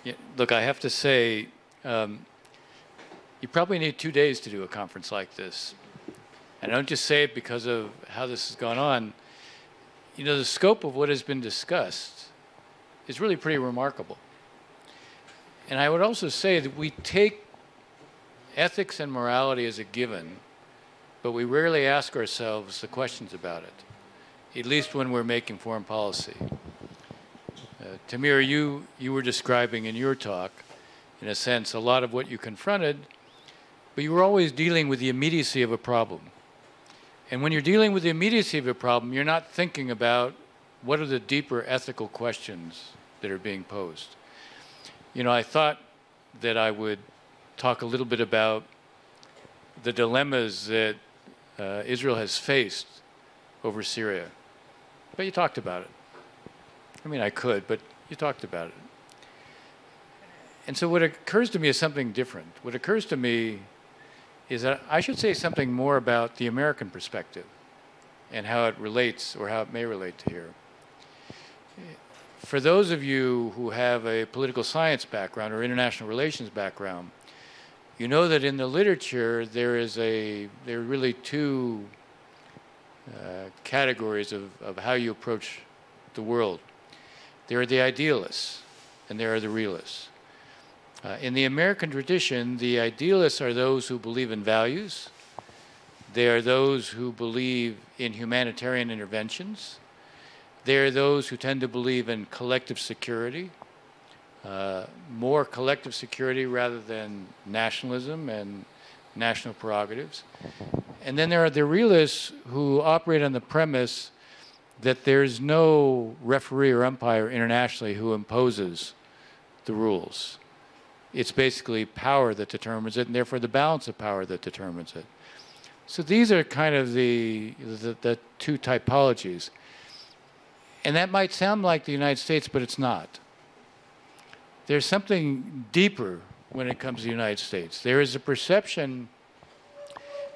Yeah, look, I have to say, you probably need 2 days to do a conference like this. And I don't just say it because of how this has gone on. You know, the scope of what has been discussed is really pretty remarkable. And I would also say that we take ethics and morality as a given, but we rarely ask ourselves the questions about it, at least when we're making foreign policy. Tamir, you were describing in your talk, in a sense, a lot of what you confronted, but you were always dealing with the immediacy of a problem. And when you're dealing with the immediacy of a problem, you're not thinking about what are the deeper ethical questions that are being posed. You know, I thought that I would talk a little bit about the dilemmas that Israel has faced over Syria. But you talked about it. I mean, I could, but you talked about it. And so what occurs to me is something different. What occurs to me is that I should say something more about the American perspective and how it relates, or how it may relate to here. For those of you who have a political science background or international relations background, you know that in the literature there are really two categories of how you approach the world. There are the idealists and there are the realists. In the American tradition, the idealists are those who believe in values. They are those who believe in humanitarian interventions. They are those who tend to believe in collective security, more collective security rather than nationalism and national prerogatives. And then there are the realists who operate on the premise that there's no referee or umpire internationally who imposes the rules. It's basically power that determines it, and therefore the balance of power that determines it. So these are kind of the two typologies. And that might sound like the United States, but it's not. There's something deeper when it comes to the United States. There is a perception,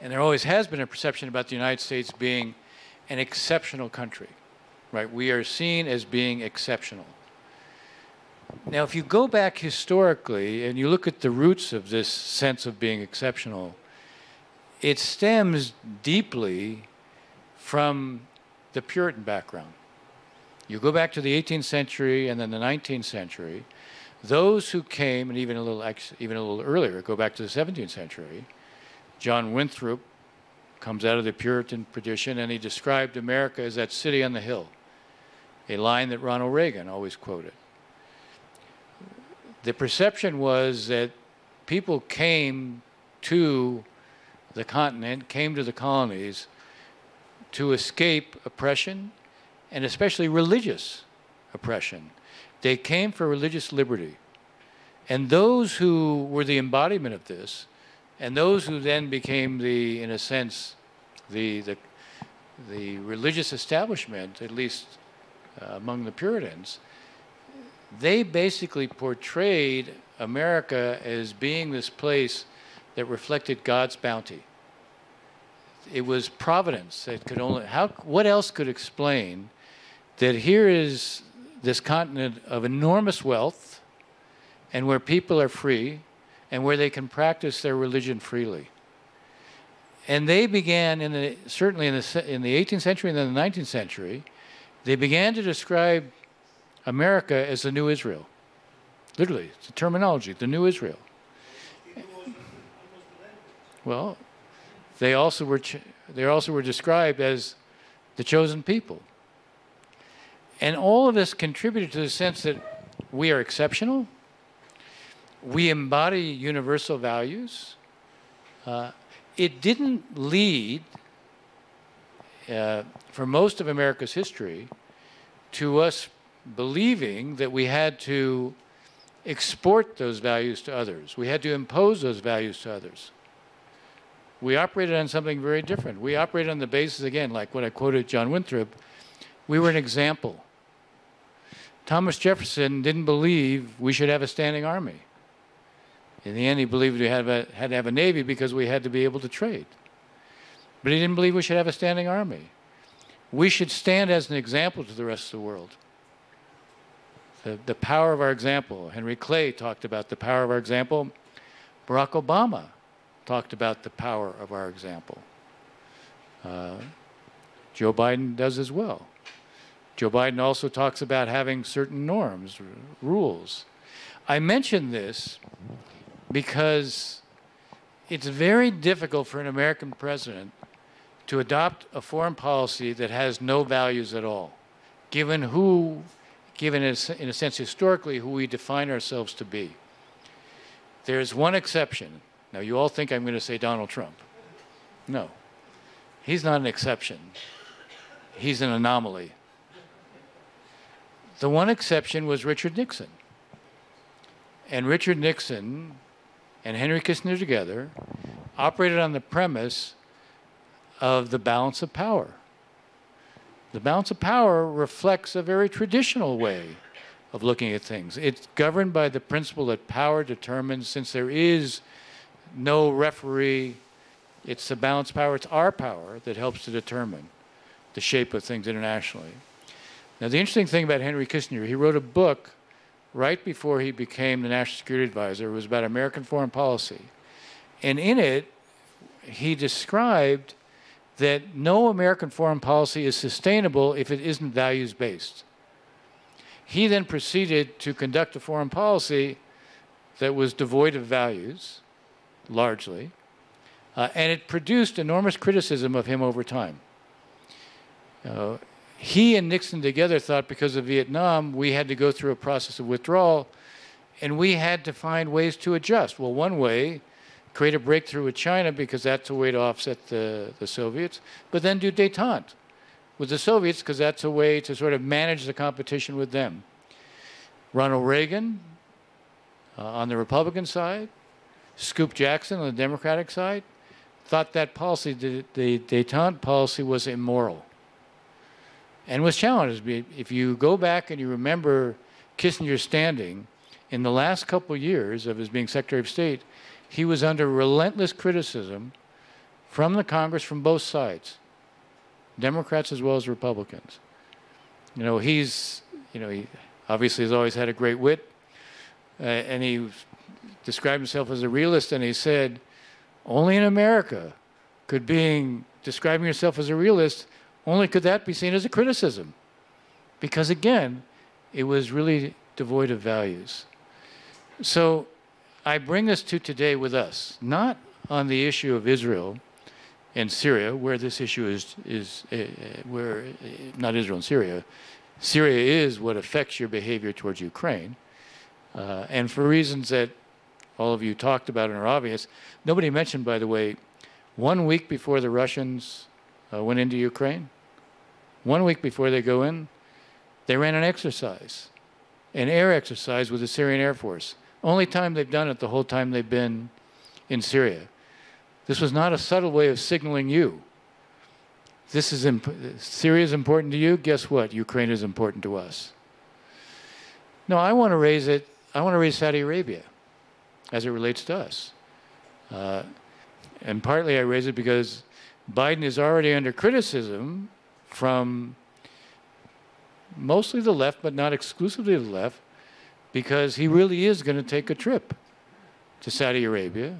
and there always has been a perception about the United States being an exceptional country, right? We are seen as being exceptional. Now, if you go back historically and you look at the roots of this sense of being exceptional, it stems deeply from the Puritan background. You go back to the 18th century and then the 19th century, those who came, and even a little earlier, go back to the 17th century, John Winthrop comes out of the Puritan tradition, and he described America as that city on the hill, a line that Ronald Reagan always quoted. The perception was that people came to the continent, came to the colonies to escape oppression, and especially religious oppression. They came for religious liberty. And those who were the embodiment of this, and those who then became in a sense, the religious establishment, at least among the Puritans, they basically portrayed America as being this place that reflected God's bounty. It was providence that could only, what else could explain that here is this continent of enormous wealth and where people are free and where they can practice their religion freely. And they began, certainly in the 18th century and then the 19th century, they began to describe America as the new Israel. Literally, it's a terminology, the new Israel. Well, they also were described as the chosen people. And all of this contributed to the sense that we are exceptional, we embody universal values. It didn't lead, for most of America's history, to us believing that we had to export those values to others. We had to impose those values to others. We operated on something very different. We operated on the basis, again, like what I quoted John Winthrop, we were an example. Thomas Jefferson didn't believe we should have a standing army. In the end, he believed we had to have a navy because we had to be able to trade. But he didn't believe we should have a standing army. We should stand as an example to the rest of the world. the power of our example. Henry Clay talked about the power of our example. Barack Obama talked about the power of our example. Joe Biden does as well. Joe Biden also talks about having certain norms, rules. I mention this because it's very difficult for an American president to adopt a foreign policy that has no values at all, given in a sense historically, who we define ourselves to be. There's one exception. Now, you all think I'm going to say Donald Trump. No. He's not an exception. He's an anomaly. The one exception was Richard Nixon. And Richard Nixon and Henry Kissinger together operated on the premise of the balance of power. The balance of power reflects a very traditional way of looking at things. It's governed by the principle that power determines, since there is no referee, it's the balance of power, it's our power that helps to determine the shape of things internationally. Now, the interesting thing about Henry Kissinger, he wrote a book right before he became the National Security Advisor. It was about American foreign policy. And in it, he described that no American foreign policy is sustainable if it isn't values-based. He then proceeded to conduct a foreign policy that was devoid of values, largely, and it produced enormous criticism of him over time. He and Nixon together thought because of Vietnam, we had to go through a process of withdrawal, and we had to find ways to adjust. Well, one way, create a breakthrough with China because that's a way to offset the Soviets, but then do détente with the Soviets because that's a way to sort of manage the competition with them. Ronald Reagan on the Republican side, Scoop Jackson on the Democratic side, thought that policy, the détente policy, was immoral and was challenged. If you go back and you remember Kissinger's standing, in the last couple of years of his being Secretary of State, he was under relentless criticism from the Congress from both sides, Democrats as well as Republicans. He obviously has always had a great wit, and he described himself as a realist, and he said, only in America could describing yourself as a realist, only could that be seen as a criticism. Because again, it was really devoid of values. So I bring this to today with us, not on the issue of Israel and Syria, where this issue not Israel and Syria. Syria is what affects your behavior towards Ukraine. And for reasons that all of you talked about and are obvious, nobody mentioned, by the way, 1 week before the Russians went into Ukraine, 1 week before they go in, they ran an exercise, an air exercise with the Syrian Air Force. Only time they've done it the whole time they've been in Syria. This was not a subtle way of signaling you. Syria is important to you. Guess what? Ukraine is important to us. No, I want to raise it. I want to raise Saudi Arabia as it relates to us. And partly I raise it because Biden is already under criticism from mostly the left, but not exclusively the left, because he really is going to take a trip to Saudi Arabia.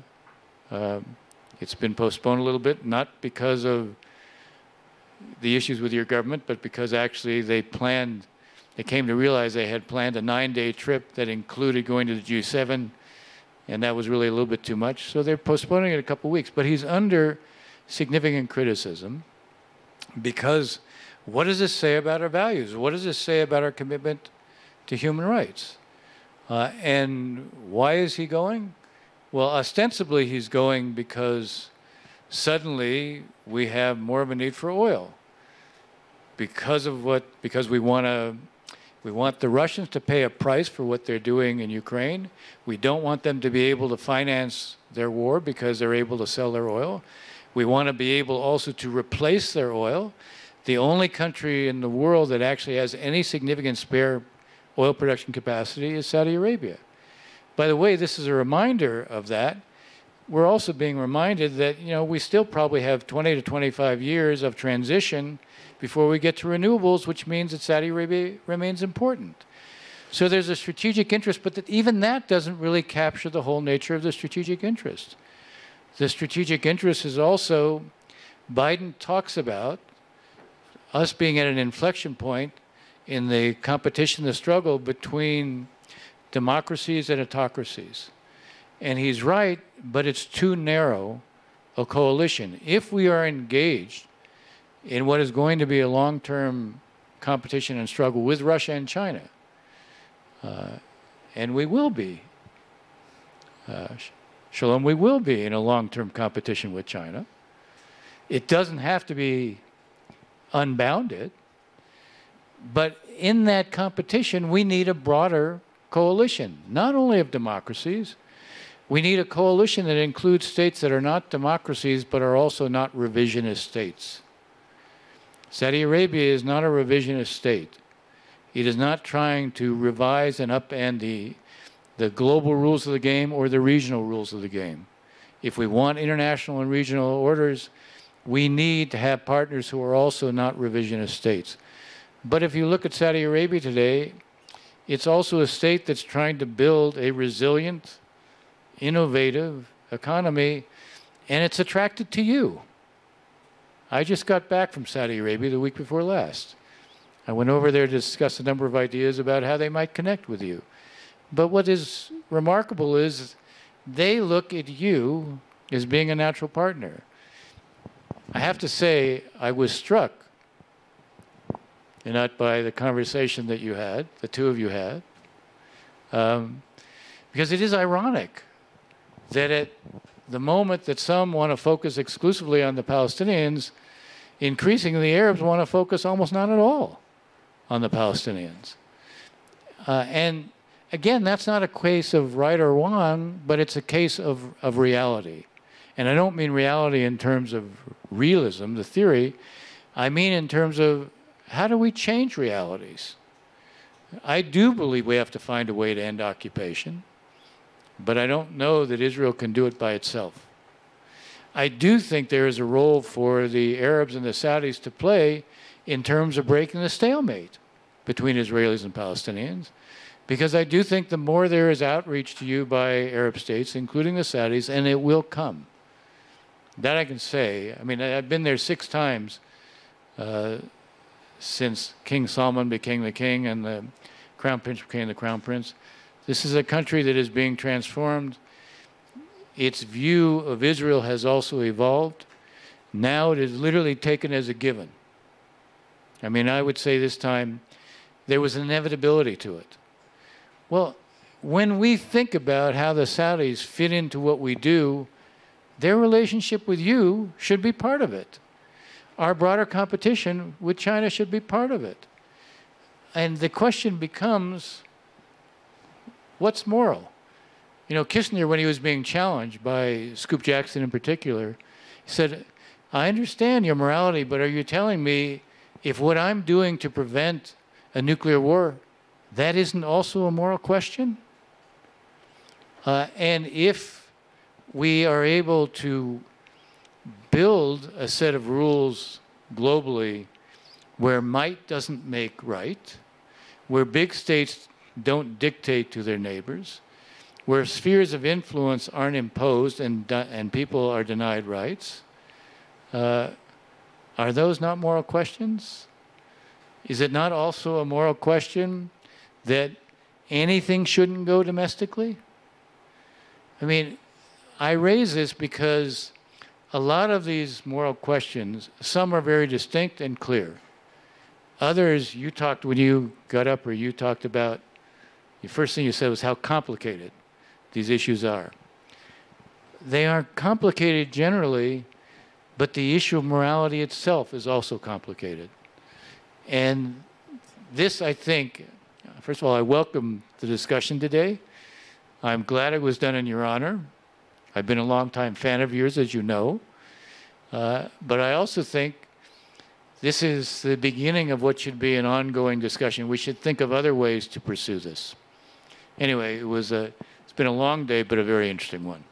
It's been postponed a little bit, not because of the issues with your government, but because actually they came to realize they had planned a 9-day trip that included going to the G7, and that was really a little bit too much. So they're postponing it a couple of weeks. But he's under significant criticism because what does this say about our values? What does this say about our commitment to human rights? And why is he going? Well, ostensibly he's going because suddenly we have more of a need for oil because we want the Russians to pay a price for what they're doing in Ukraine. We don't want them to be able to finance their war because they're able to sell their oil. We want to be able also to replace their oil. The only country in the world that actually has any significant spare oil production capacity is Saudi Arabia. By the way, this is a reminder of that. We're also being reminded that, we still probably have 20 to 25 years of transition before we get to renewables, which means that Saudi Arabia remains important. So there's a strategic interest, but even that doesn't really capture the whole nature of the strategic interest. The strategic interest is also, Biden talks about us being at an inflection point in the competition, the struggle between democracies and autocracies. And he's right, but it's too narrow a coalition. If we are engaged in what is going to be a long-term competition and struggle with Russia and China, and we will be, Shalom, we will be in a long-term competition with China. It doesn't have to be unbounded, but in that competition, we need a broader coalition, not only of democracies. We need a coalition that includes states that are not democracies, but are also not revisionist states. Saudi Arabia is not a revisionist state. It is not trying to revise and upend the global rules of the game or the regional rules of the game. If we want international and regional orders, we need to have partners who are also not revisionist states. But if you look at Saudi Arabia today, it's also a state that's trying to build a resilient, innovative economy, and it's attracted to you. I just got back from Saudi Arabia the week before last. I went over there to discuss a number of ideas about how they might connect with you. But what is remarkable is they look at you as being a natural partner. I have to say, I was struck, and not by the conversation that you had, the two of you had, because it is ironic that at the moment that some want to focus exclusively on the Palestinians, increasingly the Arabs want to focus almost not at all on the Palestinians. And again, that's not a case of right or wrong, but it's a case of reality. And I don't mean reality in terms of realism, the theory. I mean in terms of how do we change realities? I do believe we have to find a way to end occupation, but I don't know that Israel can do it by itself. I do think there is a role for the Arabs and the Saudis to play in terms of breaking the stalemate between Israelis and Palestinians, because I do think the more there is outreach to you by Arab states, including the Saudis, and it will come. That I can say. I mean, I've been there 6 times since King Salman became the king and the Crown Prince became the Crown Prince. This is a country that is being transformed. Its view of Israel has also evolved. Now it is literally taken as a given. I mean, I would say this time there was an inevitability to it. Well, when we think about how the Saudis fit into what we do, their relationship with you should be part of it. Our broader competition with China should be part of it. And the question becomes, what's moral? You know, Kissinger, when he was being challenged by Scoop Jackson in particular, he said, I understand your morality, but are you telling me if what I'm doing to prevent a nuclear war, that isn't also a moral question? And if we are able to build a set of rules globally where might doesn't make right, where big states don't dictate to their neighbors, where spheres of influence aren't imposed and people are denied rights, are those not moral questions? Is it not also a moral question that anything shouldn't go domestically? I mean, I raise this because a lot of these moral questions, some are very distinct and clear. Others, you talked when you got up, or you talked about, the first thing you said was how complicated these issues are. They are complicated generally, but the issue of morality itself is also complicated. And this, I think, first of all, I welcome the discussion today. I'm glad it was done in your honor. I've been a long-time fan of yours, as you know. But I also think this is the beginning of what should be an ongoing discussion. We should think of other ways to pursue this. Anyway, it's been a long day, but a very interesting one.